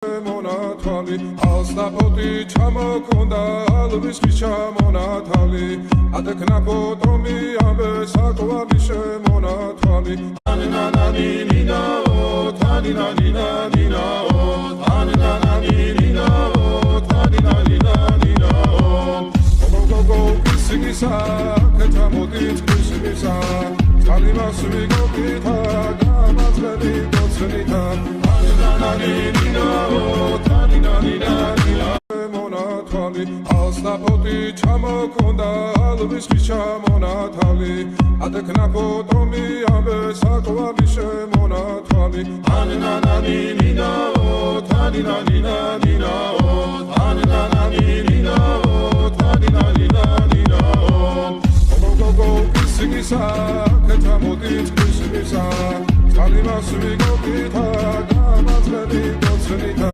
მონათვალი ალსნაფოთი ჩამოქონდა ალვის ხის ჩამონათალი ატექნა ფოტომი ამბე საკვალი შემონათვალი თანინანანინინაო თანინანინანინაო თანინანანინინაო თანინანინანინაო გოგოგოგო ისიგისა კეთამოდით ისიგისა წყალიმას ვიგოგითა გამაძლები გოცნითა მონათვალი ალსნაფოთი ჩამოქონდა ალვის ხის ჩამონათალი ატექნა ფოტომი ამბე საკვალი შემონათვალი თანინანანინინაო თანინანინანინაო თანინანანინინაო თანინანინანინაო გოგოგოგო ისიგისა კეთამოდით ისიგისა წყალიმას ვიგოგითა გამაძლები გოცნითა